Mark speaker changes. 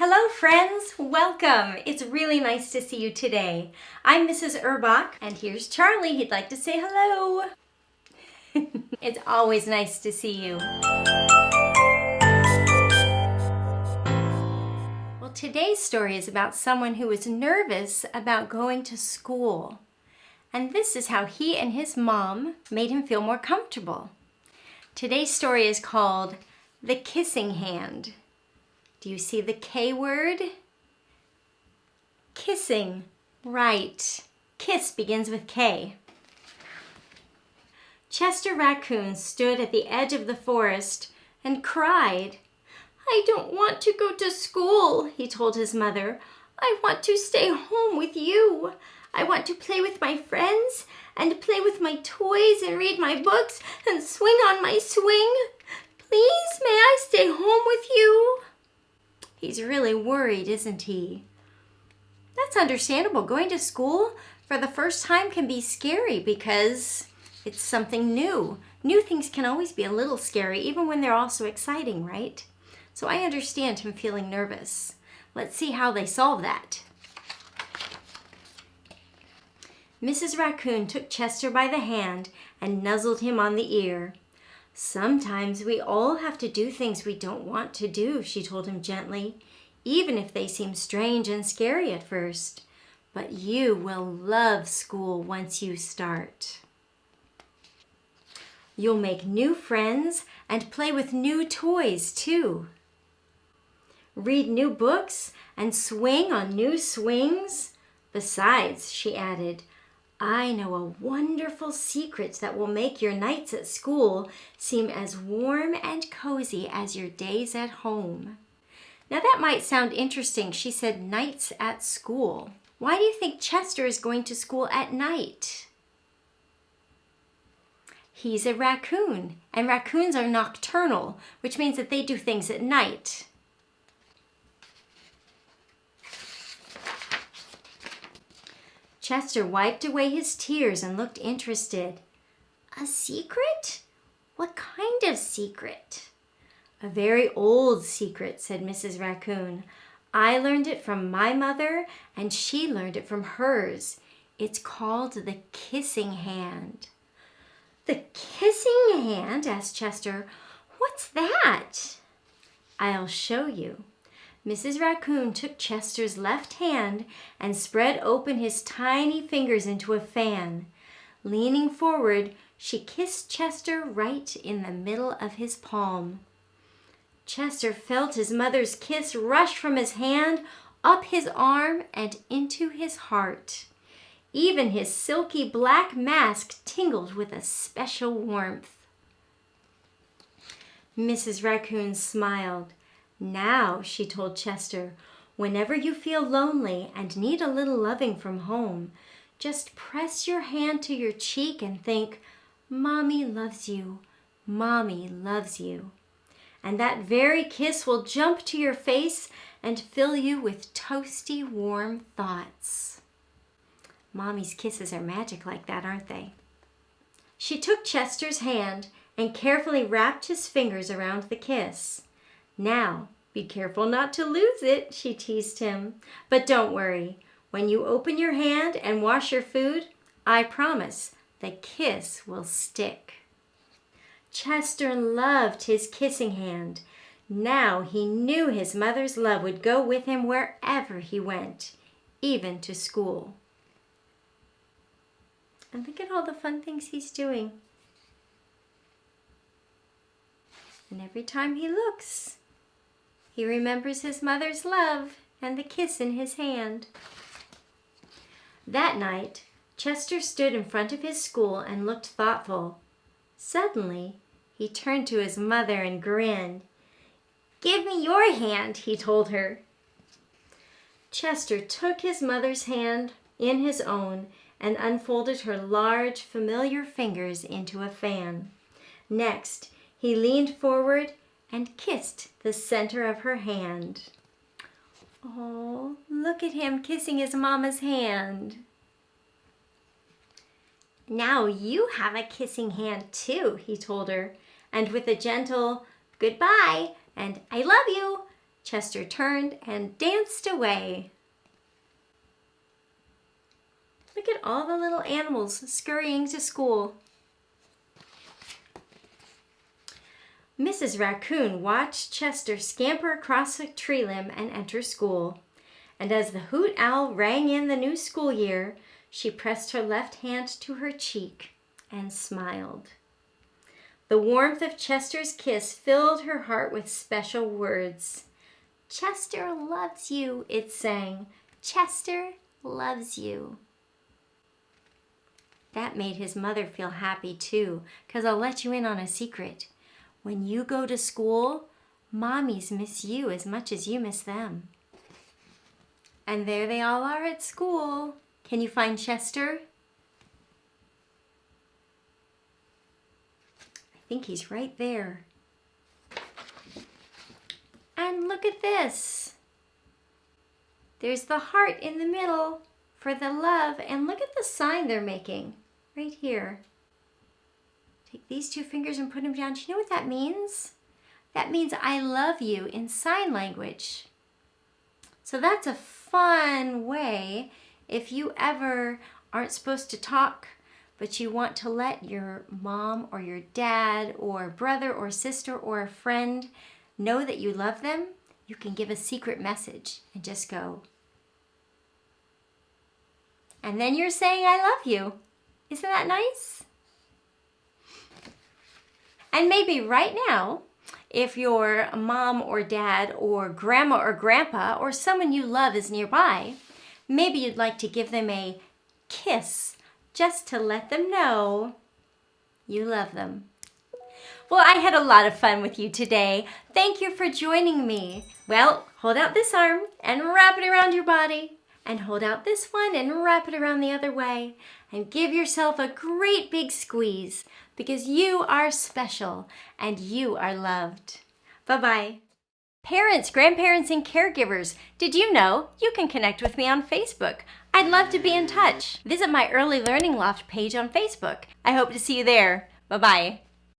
Speaker 1: Hello friends, welcome. It's really nice to see you today. I'm Mrs. Urbach and here's Charlie. He'd like to say hello. It's always nice to see you. Well, today's story is about someone who was nervous about going to school. And this is how he and his mom made him feel more comfortable. Today's story is called The Kissing Hand. Do you see the K word? Kissing. Right. Kiss begins with K. Chester Raccoon stood at the edge of the forest and cried. "I don't want to go to school," he told his mother. "I want to stay home with you. I want to play with my friends and play with my toys and read my books and swing on my swing. Please, may I stay home with you?" He's really worried, isn't he? That's understandable. Going to school for the first time can be scary because it's something new. New things can always be a little scary, even when they're also exciting, right? So I understand him feeling nervous. Let's see how they solve that. Mrs. Raccoon took Chester by the hand and nuzzled him on the ear. "Sometimes we all have to do things we don't want to do," she told him gently, "even if they seem strange and scary at first. But you will love school once you start. You'll make new friends and play with new toys too. Read new books and swing on new swings. Besides," she added, "I know a wonderful secret that will make your nights at school seem as warm and cozy as your days at home." Now that might sound interesting. She said nights at school. Why do you think Chester is going to school at night? He's a raccoon, and raccoons are nocturnal, which means that they do things at night. Chester wiped away his tears and looked interested. "A secret? What kind of secret?" "A very old secret," said Mrs. Raccoon. "I learned it from my mother, and she learned it from hers. It's called the kissing hand." "The kissing hand?" asked Chester. "What's that?" "I'll show you." Mrs. Raccoon took Chester's left hand and spread open his tiny fingers into a fan. Leaning forward, she kissed Chester right in the middle of his palm. Chester felt his mother's kiss rush from his hand, up his arm, and into his heart. Even his silky black mask tingled with a special warmth. Mrs. Raccoon smiled. "Now," she told Chester, "whenever you feel lonely and need a little loving from home, just press your hand to your cheek and think, 'Mommy loves you, Mommy loves you.' And that very kiss will jump to your face and fill you with toasty, warm thoughts." Mommy's kisses are magic like that, aren't they? She took Chester's hand and carefully wrapped his fingers around the kiss. "Now, be careful not to lose it," she teased him. "But don't worry. When you open your hand and wash your food, I promise the kiss will stick." Chester loved his kissing hand. Now he knew his mother's love would go with him wherever he went, even to school. And look at all the fun things he's doing. And every time he looks, he remembers his mother's love and the kiss in his hand. That night, Chester stood in front of his school and looked thoughtful. Suddenly, he turned to his mother and grinned. "Give me your hand," he told her. Chester took his mother's hand in his own and unfolded her large, familiar fingers into a fan. Next, he leaned forward and kissed the center of her hand. Oh, look at him kissing his mama's hand. "Now you have a kissing hand too," he told her, and with a gentle "goodbye" and "I love you," Chester turned and danced away. Look at all the little animals scurrying to school. Mrs. Raccoon watched Chester scamper across a tree limb and enter school. And as the hoot owl rang in the new school year, she pressed her left hand to her cheek and smiled. The warmth of Chester's kiss filled her heart with special words. "Chester loves you," it sang. "Chester loves you." That made his mother feel happy too, 'cause I'll let you in on a secret. When you go to school, mommies miss you as much as you miss them. And there they all are at school. Can you find Chester? I think he's right there. And look at this. There's the heart in the middle for the love. And look at the sign they're making right here. Take these two fingers and put them down. Do you know what that means? That means I love you in sign language. So that's a fun way if you ever aren't supposed to talk, but you want to let your mom or your dad or brother or sister or a friend know that you love them. You can give a secret message and just go. And then you're saying, I love you. Isn't that nice? And maybe right now, if your mom or dad or grandma or grandpa or someone you love is nearby, maybe you'd like to give them a kiss just to let them know you love them. Well, I had a lot of fun with you today. Thank you for joining me. Well, hold out this arm and wrap it around your body. And hold out this one and wrap it around the other way. And give yourself a great big squeeze because you are special and you are loved. Bye-bye. Parents, grandparents, and caregivers, did you know you can connect with me on Facebook? I'd love to be in touch. Visit my Early Learning Loft page on Facebook. I hope to see you there. Bye-bye.